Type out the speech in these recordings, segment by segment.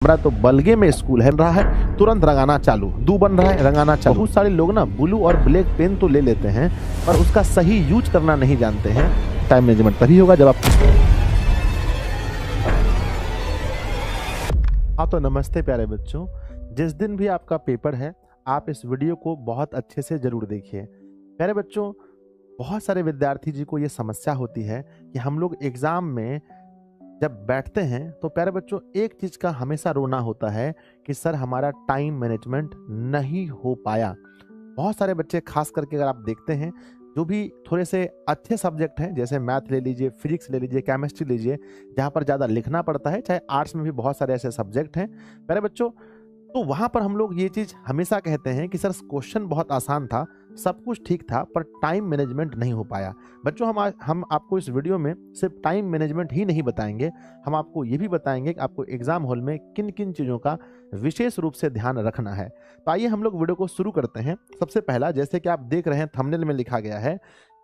हमारा तो बलगे में स्कूल है रहा है, तुरंत रंगाना चालू, दू बन रहा है रंगाना चालू। बहुत सारे लोग ना ब्लू और ब्लैक पेन तो ले लेते हैं पर उसका सही यूज करना नहीं जानते हैं। टाइम मैनेजमेंट तभी होगा जब आप। हाँ तो नमस्ते प्यारे बच्चों, जिस दिन भी आपका पेपर है आप इस वीडियो को बहुत अच्छे से जरूर देखिए। प्यारे बच्चों, बहुत सारे विद्यार्थी जी को ये समस्या होती है कि हम लोग एग्जाम में जब बैठते हैं तो प्यारे बच्चों एक चीज का हमेशा रोना होता है कि सर हमारा टाइम मैनेजमेंट नहीं हो पाया। बहुत सारे बच्चे खास करके अगर आप देखते हैं जो भी थोड़े से अच्छे सब्जेक्ट हैं, जैसे मैथ ले लीजिए, फिजिक्स ले लीजिए, केमिस्ट्री लीजिए, जहाँ पर ज़्यादा लिखना पड़ता है, चाहे आर्ट्स में भी बहुत सारे ऐसे सब्जेक्ट हैं प्यारे बच्चों, तो वहां पर हम लोग ये चीज हमेशा कहते हैं कि सर क्वेश्चन बहुत आसान था, सब कुछ ठीक था, पर टाइम मैनेजमेंट नहीं हो पाया। बच्चों हम आपको इस वीडियो में सिर्फ टाइम मैनेजमेंट ही नहीं बताएंगे, हम आपको ये भी बताएंगे कि आपको एग्जाम हॉल में किन किन चीज़ों का विशेष रूप से ध्यान रखना है। तो आइए हम लोग वीडियो को शुरू करते हैं। सबसे पहला, जैसे कि आप देख रहे हैं थंबनेल में लिखा गया है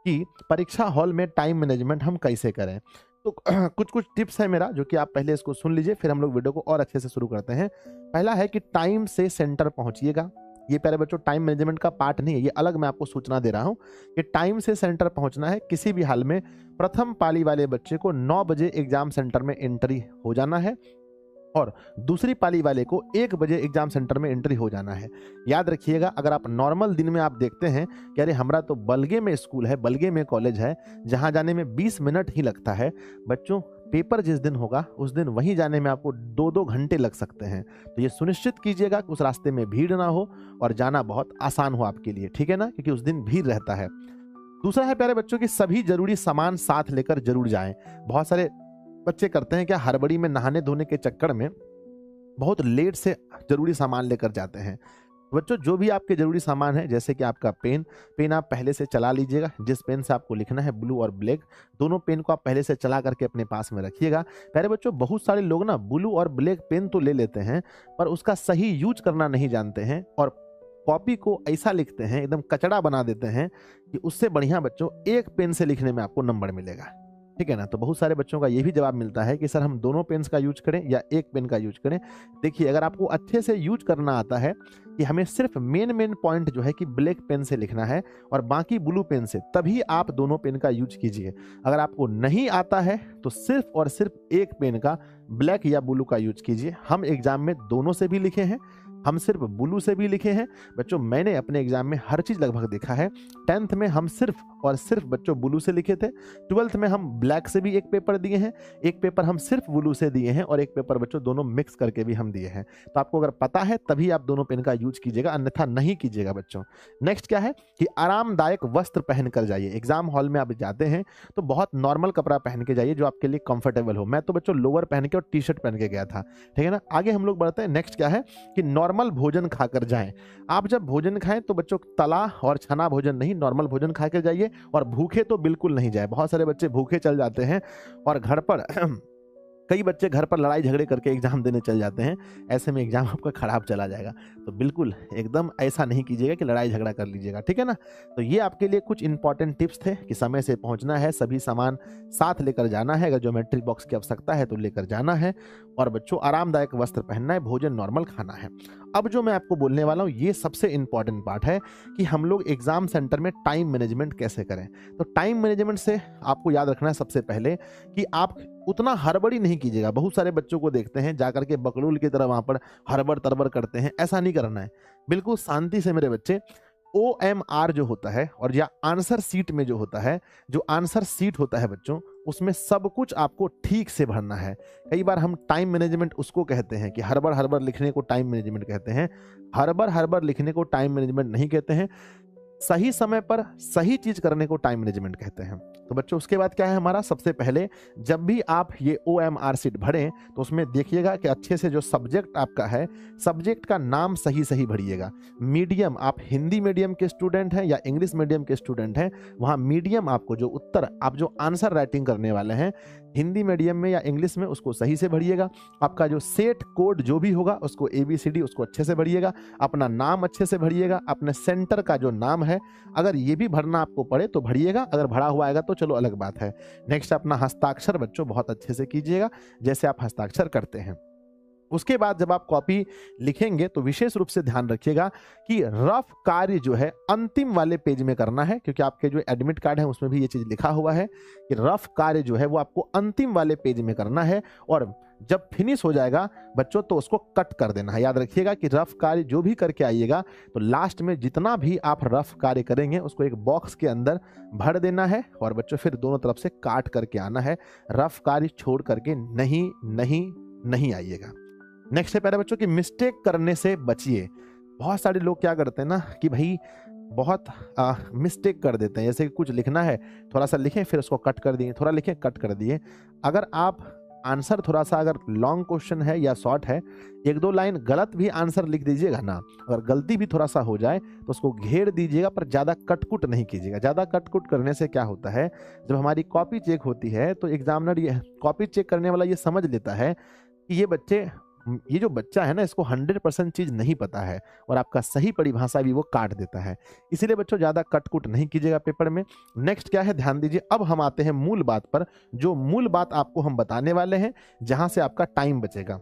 कि परीक्षा हॉल में टाइम मैनेजमेंट हम कैसे करें। तो कुछ कुछ टिप्स है मेरा, जो कि आप पहले इसको सुन लीजिए, फिर हम लोग वीडियो को और अच्छे से शुरू करते हैं। पहला है कि टाइम से सेंटर पहुंचिएगा। ये प्यारे बच्चों टाइम मैनेजमेंट का पार्ट नहीं है, ये अलग मैं आपको सूचना दे रहा हूं कि टाइम से सेंटर पहुंचना है। किसी भी हाल में प्रथम पाली वाले बच्चे को 9 बजे एग्जाम सेंटर में एंट्री हो जाना है और दूसरी पाली वाले को 1 बजे एग्जाम सेंटर में एंट्री हो जाना है। याद रखिएगा, अगर आप नॉर्मल दिन में आप देखते हैं कि अरे हमारा तो बलगे में स्कूल है, बलगे में कॉलेज है, जहां जाने में 20 मिनट ही लगता है, बच्चों पेपर जिस दिन होगा उस दिन वहीं जाने में आपको 2-2 घंटे लग सकते हैं। तो ये सुनिश्चित कीजिएगा कि उस रास्ते में भीड़ ना हो और जाना बहुत आसान हो आपके लिए, ठीक है ना, क्योंकि उस दिन भीड़ रहता है। दूसरा है प्यारे बच्चों की सभी जरूरी सामान साथ लेकर जरूर जाएं। बहुत सारे बच्चे करते हैं क्या, हड़बड़ी में नहाने धोने के चक्कर में बहुत लेट से जरूरी सामान लेकर जाते हैं। बच्चों जो भी आपके जरूरी सामान है, जैसे कि आपका पेन आप पहले से चला लीजिएगा। जिस पेन से आपको लिखना है, ब्लू और ब्लैक, दोनों पेन को आप पहले से चला करके अपने पास में रखिएगा। प्यारे बच्चों बहुत सारे लोग ना ब्लू और ब्लैक पेन तो ले लेते हैं पर उसका सही यूज करना नहीं जानते हैं और कॉपी को ऐसा लिखते हैं, एकदम कचड़ा बना देते हैं कि उससे बढ़िया बच्चों एक पेन से लिखने में आपको नंबर मिलेगा, ठीक है ना। तो बहुत सारे बच्चों का ये भी जवाब मिलता है कि सर हम दोनों पेन्स का यूज करें या एक पेन का यूज करें। देखिए, अगर आपको अच्छे से यूज करना आता है कि हमें सिर्फ मेन पॉइंट जो है कि ब्लैक पेन से लिखना है और बाकी ब्लू पेन से, तभी आप दोनों पेन का यूज कीजिए। अगर आपको नहीं आता है तो सिर्फ और सिर्फ एक पेन का, ब्लैक या ब्लू का यूज कीजिए। हम एग्जाम में दोनों से भी लिखे हैं, हम सिर्फ ब्लू से भी लिखे हैं। बच्चों मैंने अपने एग्जाम में हर चीज लगभग देखा है। 10th में हम सिर्फ और सिर्फ बच्चों ब्लू से लिखे थे। 12th में हम ब्लैक से भी एक पेपर दिए हैं, एक पेपर हम सिर्फ ब्लू से दिए हैं और एक पेपर बच्चों दोनों मिक्स करके भी हम दिए हैं। तो आपको अगर पता है तभी आप दोनों पेन का यूज कीजिएगा, अन्यथा नहीं कीजिएगा बच्चों। नेक्स्ट क्या है कि आरामदायक वस्त्र पहन कर जाइए। एग्जाम हॉल में आप जाते हैं तो बहुत नॉर्मल कपड़ा पहन के जाइए जो आपके लिए कंफर्टेबल हो। मैं तो बच्चों लोअर पहन के और टी शर्ट पहन के गया था, ठीक है ना। आगे हम लोग बढ़ते हैं। नेक्स्ट क्या है कि नॉर्मल भोजन खाकर जाएं। आप जब भोजन खाएं तो बच्चों तला और छना भोजन नहीं, नॉर्मल भोजन खा के जाइए और भूखे तो बिल्कुल नहीं जाए। बहुत सारे बच्चे भूखे चल जाते हैं और घर पर कई बच्चे घर पर लड़ाई झगड़े करके एग्जाम देने चल जाते हैं। ऐसे में एग्जाम आपका खराब चला जाएगा। तो बिल्कुल एकदम ऐसा नहीं कीजिएगा कि लड़ाई झगड़ा कर लीजिएगा, ठीक है ना। तो ये आपके लिए कुछ इंपॉर्टेंट टिप्स थे कि समय से पहुंचना है, सभी सामान साथ लेकर जाना है, अगर ज्योमेट्री बॉक्स की आवश्यकता है तो लेकर जाना है, और बच्चों आरामदायक वस्त्र पहनना है, भोजन नॉर्मल खाना है। अब जो मैं आपको बोलने वाला हूँ ये सबसे इंपॉर्टेंट पार्ट है कि हम लोग एग्जाम सेंटर में टाइम मैनेजमेंट कैसे करें। तो टाइम मैनेजमेंट से आपको याद रखना है सबसे पहले कि आप उतना हड़बड़ी नहीं कीजिएगा। बहुत सारे बच्चों को देखते हैं जाकर के बकलूल की तरह वहां पर हड़बड़ तरबड़ करते हैं, ऐसा नहीं करना है। बिल्कुल शांति से मेरे बच्चे, OMR जो होता है और या आंसर सीट में जो होता है, जो आंसर सीट होता है बच्चों, उसमें सब कुछ आपको ठीक से भरना है। कई बार हम टाइम मैनेजमेंट उसको कहते हैं कि हड़बड़ हड़बड़ लिखने को टाइम मैनेजमेंट कहते हैं। हड़बड़ हड़बड़ लिखने को टाइम मैनेजमेंट नहीं कहते हैं। सही समय पर सही चीज करने को टाइम मैनेजमेंट कहते हैं। तो बच्चों उसके बाद क्या है हमारा, सबसे पहले जब भी आप ये OMR सीट भरें तो उसमें देखिएगा कि अच्छे से जो सब्जेक्ट आपका है, सब्जेक्ट का नाम सही सही भरिएगा। मीडियम, आप हिंदी मीडियम के स्टूडेंट हैं या इंग्लिश मीडियम के स्टूडेंट हैं, वहाँ मीडियम आपको जो उत्तर, आप जो आंसर राइटिंग करने वाले हैं हिंदी मीडियम में या इंग्लिश में, उसको सही से भरिएगा। आपका जो सेट कोड जो भी होगा उसको ABCD उसको अच्छे से भरिएगा। अपना नाम अच्छे से भरिएगा। अपने सेंटर का जो नाम है अगर ये भी भरना आपको पड़े तो भरिएगा, अगर भरा हुआ आएगा तो चलो अलग बात है। नेक्स्ट अपना हस्ताक्षर बच्चों बहुत अच्छे से कीजिएगा जैसे आप हस्ताक्षर करते हैं। उसके बाद जब आप कॉपी लिखेंगे तो विशेष रूप से ध्यान रखिएगा कि रफ कार्य जो है अंतिम वाले पेज में करना है, क्योंकि आपके जो एडमिट कार्ड है उसमें भी ये चीज़ लिखा हुआ है कि रफ कार्य जो है वो आपको अंतिम वाले पेज में करना है, और जब फिनिश हो जाएगा बच्चों तो उसको कट कर देना है। याद रखिएगा कि रफ कार्य जो भी करके आइएगा तो लास्ट में जितना भी आप रफ कार्य करेंगे उसको एक बॉक्स के अंदर भर देना है, और बच्चों फिर दोनों तरफ से काट करके आना है। रफ कार्य छोड़ करके नहीं नहीं नहीं आइएगा। नेक्स्ट है प्यारे बच्चों की मिस्टेक करने से बचिए। बहुत सारे लोग क्या करते हैं ना कि भाई बहुत मिस्टेक कर देते हैं, जैसे कि कुछ लिखना है, थोड़ा सा लिखें फिर उसको कट कर दिए, थोड़ा लिखें कट कर दिए। अगर आप आंसर थोड़ा सा अगर लॉन्ग क्वेश्चन है या शॉर्ट है, एक दो लाइन गलत भी आंसर लिख दीजिएगा ना, अगर गलती भी थोड़ा सा हो जाए तो उसको घेर दीजिएगा, पर ज़्यादा कटकुट नहीं कीजिएगा। ज़्यादा कटकुट करने से क्या होता है, जब हमारी कॉपी चेक होती है तो एग्जामिनर ये कॉपी चेक करने वाला ये समझ लेता है कि ये जो बच्चा है ना इसको 100% चीज नहीं पता है, और आपका सही परिभाषा भी वो काट देता है। इसीलिए बच्चों ज्यादा कटकुट नहीं कीजिएगा पेपर में। नेक्स्ट क्या है, ध्यान दीजिए। अब हम आते हैं मूल बात पर, जो मूल बात आपको हम बताने वाले हैं, जहां से आपका टाइम बचेगा।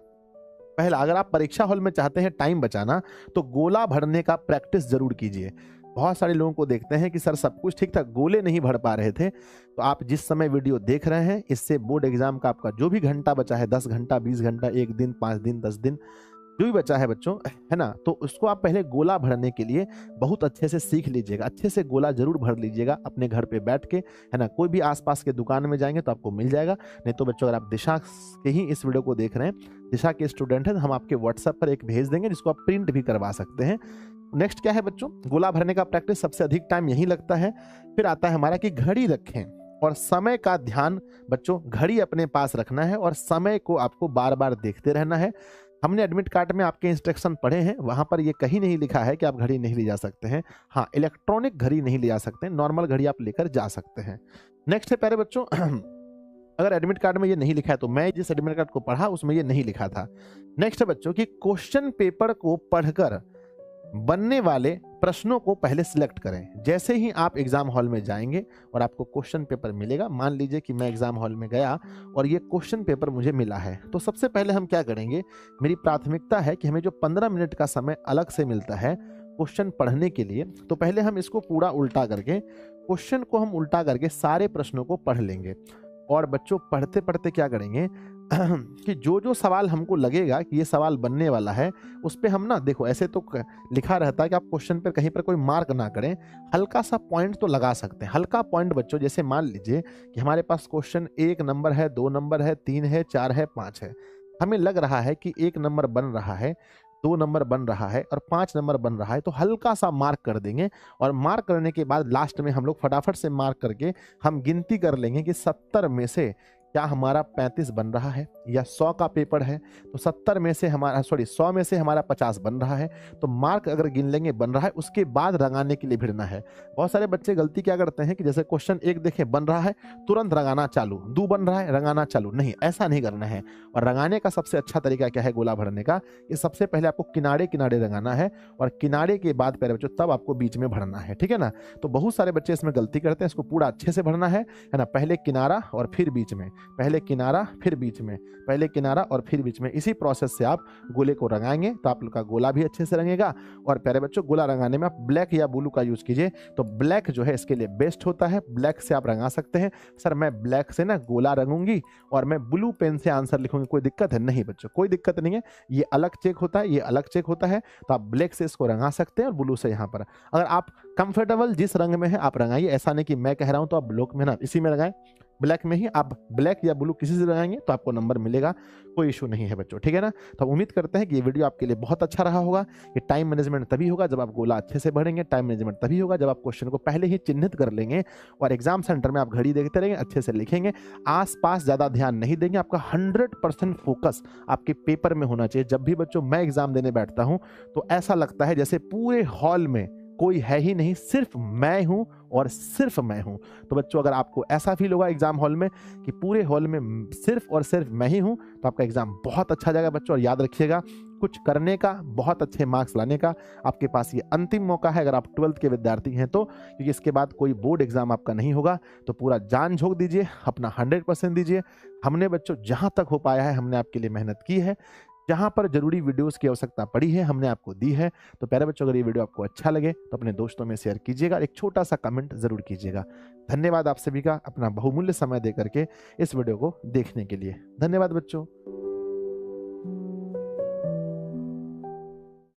पहला, अगर आप परीक्षा हॉल में चाहते हैं टाइम बचाना तो गोला भरने का प्रैक्टिस जरूर कीजिए। बहुत सारे लोगों को देखते हैं कि सर सब कुछ ठीक था, गोले नहीं भर पा रहे थे। तो आप जिस समय वीडियो देख रहे हैं इससे बोर्ड एग्जाम का आपका जो भी घंटा बचा है, 10 घंटा, 20 घंटा, 1 दिन, 5 दिन, 10 दिन, जो भी बचा है बच्चों, है ना, तो उसको आप पहले गोला भरने के लिए बहुत अच्छे से सीख लीजिएगा। अच्छे से गोला जरूर भर लीजिएगा अपने घर पे बैठ के, है ना। कोई भी आसपास के दुकान में जाएंगे तो आपको मिल जाएगा। नहीं तो बच्चों अगर आप दिशा के ही इस वीडियो को देख रहे हैं, दिशा के स्टूडेंट हैं, हम आपके व्हाट्सएप पर एक भेज देंगे जिसको आप प्रिंट भी करवा सकते हैं। नेक्स्ट क्या है बच्चों, गोला भरने का प्रैक्टिस सबसे अधिक टाइम यही लगता है। फिर आता है हमारा कि घड़ी रखें और समय का ध्यान। बच्चों घड़ी अपने पास रखना है और समय को आपको बार बार देखते रहना है। हमने एडमिट कार्ड में आपके इंस्ट्रक्शन पढ़े हैं, वहां पर ये कहीं नहीं लिखा है कि आप घड़ी नहीं ले जा सकते हैं। हाँ, इलेक्ट्रॉनिक घड़ी नहीं ले जा सकते, नॉर्मल घड़ी आप लेकर जा सकते हैं। नेक्स्ट है प्यारे बच्चों, अगर एडमिट कार्ड में ये नहीं लिखा है तो मैं जिस एडमिट कार्ड को पढ़ा उसमें ये नहीं लिखा था। नेक्स्ट है बच्चों कि क्वेश्चन पेपर को पढ़कर बनने वाले प्रश्नों को पहले सिलेक्ट करें। जैसे ही आप एग्जाम हॉल में जाएंगे और आपको क्वेश्चन पेपर मिलेगा, मान लीजिए कि मैं एग्जाम हॉल में गया और ये क्वेश्चन पेपर मुझे मिला है, तो सबसे पहले हम क्या करेंगे, मेरी प्राथमिकता है कि हमें जो 15 मिनट का समय अलग से मिलता है क्वेश्चन पढ़ने के लिए, तो पहले हम इसको पूरा उल्टा करके, क्वेश्चन को हम उल्टा करके सारे प्रश्नों को पढ़ लेंगे। और बच्चों पढ़ते पढ़ते क्या करेंगे कि जो जो सवाल हमको लगेगा कि ये सवाल बनने वाला है, उस पे हम ना, देखो ऐसे तो लिखा रहता है कि आप क्वेश्चन पर कहीं पर कोई मार्क ना करें, हल्का सा पॉइंट तो लगा सकते हैं। हल्का पॉइंट बच्चों, जैसे मान लीजिए कि हमारे पास क्वेश्चन 1 नंबर है, 2 नंबर है, 3 है, 4 है, 5 है। हमें लग रहा है कि 1 नंबर बन रहा है, 2 नंबर बन रहा है और 5 नंबर बन रहा है, तो हल्का सा मार्क कर देंगे। और मार्क करने के बाद लास्ट में हम लोग फटाफट से मार्क करके हम गिनती कर लेंगे कि 70 में से क्या हमारा 35 बन रहा है, या 100 का पेपर है तो 70 में से हमारा 100 में से हमारा 50 बन रहा है। तो मार्क अगर गिन लेंगे बन रहा है, उसके बाद रंगाने के लिए भिड़ना है। बहुत सारे बच्चे गलती क्या करते हैं कि जैसे क्वेश्चन 1 देखें बन रहा है, तुरंत रंगाना चालू, 2 बन रहा है रंगाना चालू। नहीं, ऐसा नहीं करना है। और रंगाने का सबसे अच्छा तरीका क्या है गोला भरने का, कि सबसे पहले आपको किनारे किनारे रंगाना है और किनारे के बाद प्यारे बच्चों तब आपको बीच में भरना है, ठीक है ना। तो बहुत सारे बच्चे इसमें गलती करते हैं, इसको पूरा अच्छे से भरना है ना। पहले किनारा और फिर बीच में, पहले किनारा फिर बीच में, पहले किनारा और फिर बीच में। इसी प्रोसेस से आप गोले को रंगाएंगे तो आप लोग का गोला भी अच्छे से रंगेगा। और प्यारे बच्चों गोला रंगाने में आप ब्लैक या ब्लू का यूज कीजिए, तो ब्लैक जो है इसके लिए बेस्ट होता है। ब्लैक से आप रंगा सकते हैं। सर मैं ब्लैक से ना गोला रंगूंगी और मैं ब्लू पेन से आंसर लिखूंगी, कोई दिक्कत है? नहीं बच्चों, कोई दिक्कत नहीं है। ये अलग चेक होता है, ये अलग चेक होता है। तो आप ब्लैक से इसको रंगा सकते हैं और ब्लू से यहाँ पर। अगर आप कंफर्टेबल जिस रंग में है आप रंगाइए, ऐसा नहीं कि मैं कह रहा हूं तो आप ब्लू में ना, इसी में लगाएं, ब्लैक में ही। आप ब्लैक या ब्लू किसी से लगाएंगे तो आपको नंबर मिलेगा, कोई इशू नहीं है बच्चों, ठीक है ना। तो उम्मीद करते हैं कि ये वीडियो आपके लिए बहुत अच्छा रहा होगा। ये टाइम मैनेजमेंट तभी होगा जब आप गोला अच्छे से भरेंगे, टाइम मैनेजमेंट तभी होगा जब आप क्वेश्चन को पहले ही चिन्हित कर लेंगे और एग्जाम सेंटर में आप घड़ी देखते रहेंगे, अच्छे से लिखेंगे, आसपास ज़्यादा ध्यान नहीं देंगे। आपका 100% फोकस आपके पेपर में होना चाहिए। जब भी बच्चों मैं एग्जाम देने बैठता हूँ तो ऐसा लगता है जैसे पूरे हॉल में कोई है ही नहीं, सिर्फ मैं हूं और सिर्फ मैं हूं। तो बच्चों अगर आपको ऐसा फील होगा एग्जाम हॉल में कि पूरे हॉल में सिर्फ और सिर्फ मैं ही हूं, तो आपका एग्जाम बहुत अच्छा जाएगा बच्चों। और याद रखिएगा, कुछ करने का, बहुत अच्छे मार्क्स लाने का आपके पास ये अंतिम मौका है अगर आप 12th के विद्यार्थी हैं तो, क्योंकि इसके बाद कोई बोर्ड एग्जाम आपका नहीं होगा। तो पूरा जान झोंक दीजिए, अपना 100% दीजिए। हमने बच्चों जहां तक हो पाया है हमने आपके लिए मेहनत की है। जहाँ पर ज़रूरी वीडियोज़ की आवश्यकता पड़ी है, हमने आपको दी है। तो प्यारे बच्चों, अगर ये वीडियो आपको अच्छा लगे तो अपने दोस्तों में शेयर कीजिएगा, एक छोटा-सा कमेंट ज़रूर कीजिएगा। धन्यवाद आप सभी का अपना बहुमूल्य समय दे कर के इस वीडियो को देखने के लिए। धन्यवाद बच्चों।